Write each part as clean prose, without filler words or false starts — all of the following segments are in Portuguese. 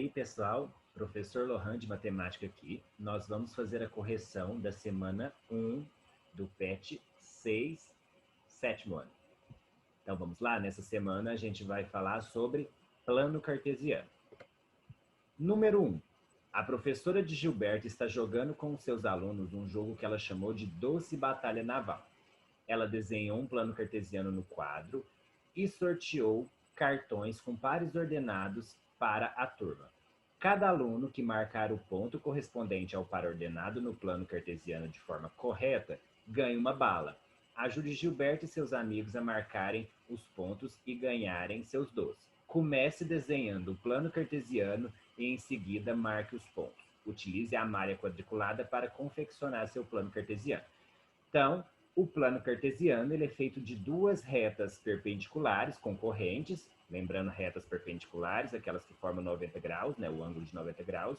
aí, pessoal, professor Lohan de Matemática aqui. Nós vamos fazer a correção da semana 1 do PET 6, sétimo ano. Então vamos lá, nessa semana a gente vai falar sobre plano cartesiano. Número 1. A professora de Gilberto está jogando com seus alunos um jogo que ela chamou de Doce Batalha Naval. Ela desenhou um plano cartesiano no quadro e sorteou cartões com pares ordenados para a turma. Cada aluno que marcar o ponto correspondente ao par ordenado no plano cartesiano de forma correta ganha uma bala. Ajude Gilberto e seus amigos a marcarem os pontos e ganharem seus doces. Comece desenhando o plano cartesiano e em seguida marque os pontos. Utilize a malha quadriculada para confeccionar seu plano cartesiano. Então, o plano cartesiano ele é feito de duas retas perpendiculares concorrentes, lembrando retas perpendiculares, aquelas que formam 90 graus, né, o ângulo de 90 graus,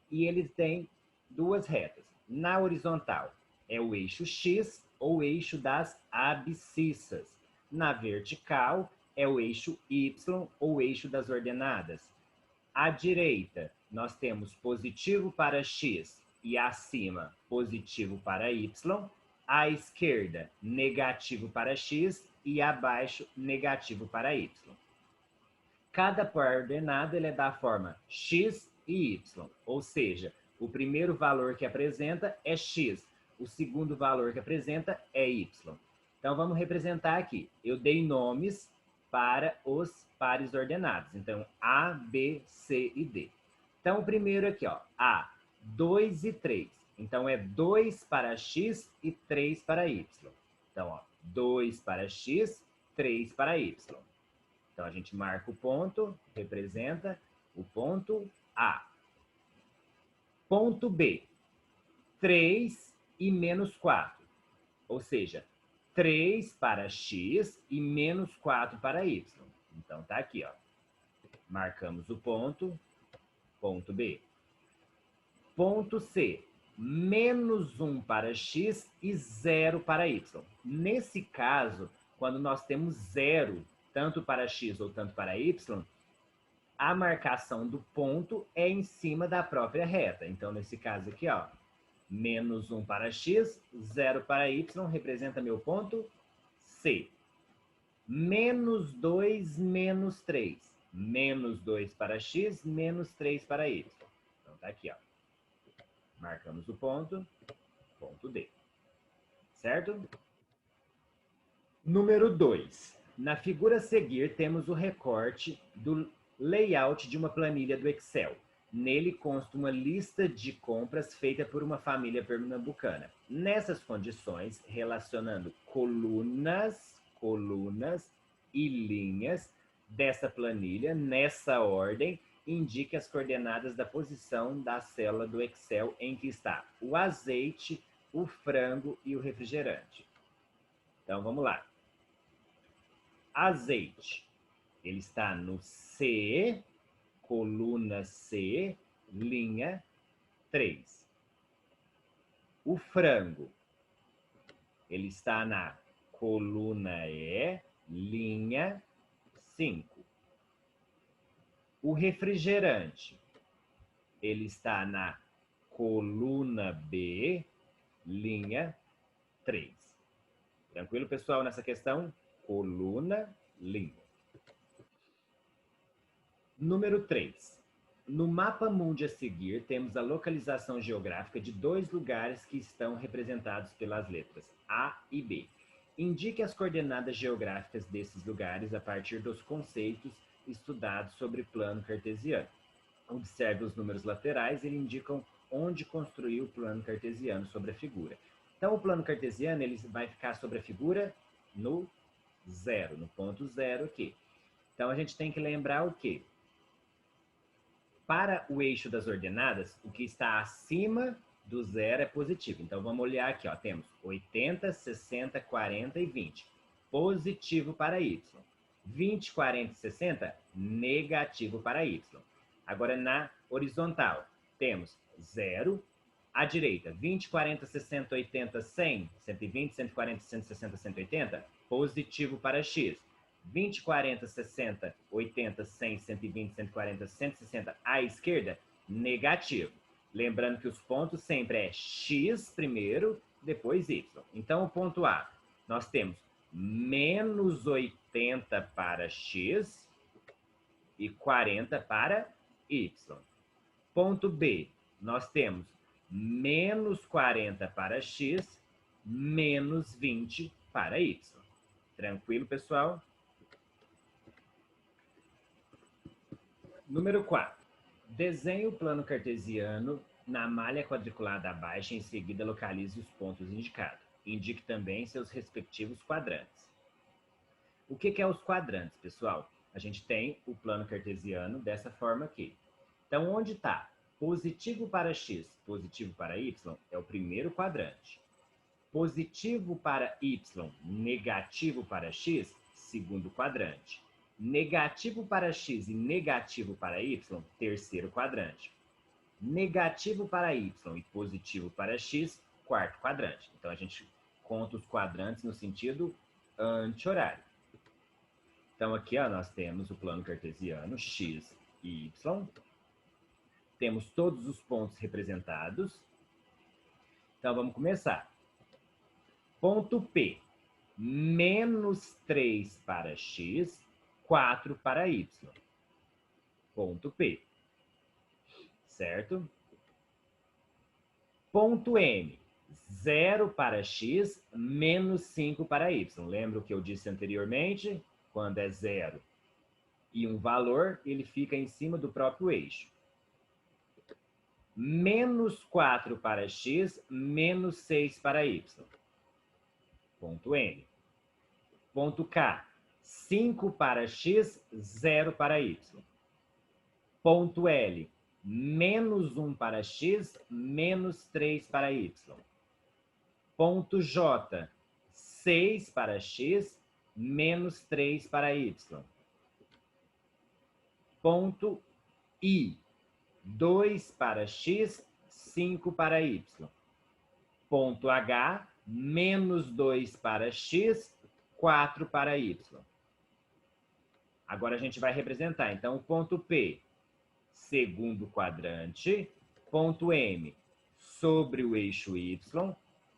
e ele tem duas retas. Na horizontal é o eixo X ou eixo das abscissas. Na vertical é o eixo Y ou eixo das ordenadas. À direita, nós temos positivo para X e acima positivo para Y. À esquerda, negativo para X e abaixo, negativo para Y. Cada par ordenado ele é da forma X e Y, ou seja, o primeiro valor que apresenta é X, o segundo valor que apresenta é Y. Então, vamos representar aqui. Eu dei nomes para os pares ordenados. Então, A, B, C e D. Então, o primeiro aqui, ó, A, 2 e 3. Então, é 2 para X e 3 para Y. Então, ó, 2 para X, 3 para Y. Então, a gente marca o ponto, representa o ponto A. Ponto B, 3 e menos 4. Ou seja, 3 para X e menos 4 para Y. Então, tá aqui, ó. Marcamos o ponto B. Ponto C, menos 1 para X e 0 para Y. Nesse caso, quando nós temos 0, tanto para X ou tanto para Y, a marcação do ponto é em cima da própria reta. Então, nesse caso aqui, ó, menos 1 para X, 0 para Y, representa meu ponto C. Menos 2, menos 3. Menos 2 para X, menos 3 para Y. Então, tá aqui, ó. Marcamos o ponto D. Certo? Número 2. Na figura a seguir, temos o recorte do layout de uma planilha do Excel. Nele consta uma lista de compras feita por uma família pernambucana. Nessas condições, relacionando colunas e linhas dessa planilha, nessa ordem, indique as coordenadas da posição da célula do Excel em que está o azeite, o frango e o refrigerante. Então, vamos lá. Azeite, ele está no C, coluna C, linha 3. O frango, ele está na coluna E, linha 5. O refrigerante, ele está na coluna B, linha 3. Tranquilo, pessoal, nessa questão? Coluna, linha. Número 3. No mapa mundi a seguir, temos a localização geográfica de dois lugares que estão representados pelas letras A e B. Indique as coordenadas geográficas desses lugares a partir dos conceitos estudados sobre plano cartesiano. Observe os números laterais, eles indicam onde construir o plano cartesiano sobre a figura. Então, o plano cartesiano ele vai ficar sobre a figura no 0, no ponto 0 aqui. Então, a gente tem que lembrar o quê? Para o eixo das ordenadas, o que está acima do 0 é positivo. Então, vamos olhar aqui, ó, temos 80, 60, 40 e 20. Positivo para Y. 20, 40 e 60, negativo para Y. Agora, na horizontal, temos 0. À direita, 20, 40, 60, 80, 100, 120, 140, 160, 180, positivo para X. 20, 40, 60, 80, 100, 120, 140, 160 à esquerda, negativo. Lembrando que os pontos sempre é x primeiro, depois y. Então, o ponto A, nós temos menos 80 para x e 40 para y. Ponto B, nós temos menos 40 para x, menos 20 para y. Tranquilo, pessoal? Número 4. Desenhe o plano cartesiano na malha quadriculada abaixo e em seguida localize os pontos indicados. Indique também seus respectivos quadrantes. O que é os quadrantes, pessoal? A gente tem o plano cartesiano dessa forma aqui. Então, onde está positivo para x, positivo para y, é o primeiro quadrante. Positivo para y, negativo para x, segundo quadrante. Negativo para x e negativo para y, terceiro quadrante. Negativo para y e positivo para x, quarto quadrante. Então, a gente conta os quadrantes no sentido anti-horário. Então, aqui ó, nós temos o plano cartesiano, x e y. Temos todos os pontos representados. Então, vamos começar. Ponto P, menos 3 para x, 4 para y. Ponto P. Certo? Ponto M, 0 para x, menos 5 para y. Lembra o que eu disse anteriormente? Quando é 0 e um valor, ele fica em cima do próprio eixo. Menos 4 para x, menos 6 para y. Ponto N. Ponto K, 5 para x, 0 para y. Ponto L, menos 1 para x, menos 3 para y. Ponto J, 6 para x, menos 3 para y. Ponto I, 2 para x, 5 para y. Ponto H, menos 2 para x, 4 para y. Agora a gente vai representar. Então, o ponto P, segundo quadrante. Ponto M, sobre o eixo y.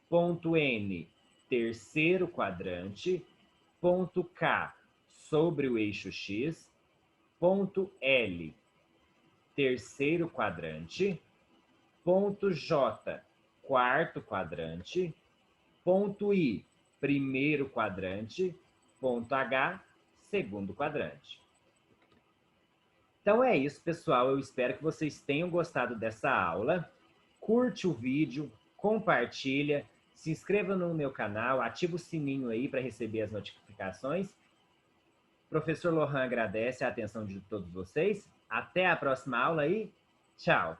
Ponto N, terceiro quadrante. Ponto K, sobre o eixo x. Ponto L, terceiro quadrante. Ponto J, quarto quadrante. Ponto I, primeiro quadrante. Ponto H, segundo quadrante. Então é isso, pessoal. Eu espero que vocês tenham gostado dessa aula. Curte o vídeo, compartilha, se inscreva no meu canal, ativa o sininho aí para receber as notificações. Professor Lohan agradece a atenção de todos vocês. Até a próxima aula e tchau!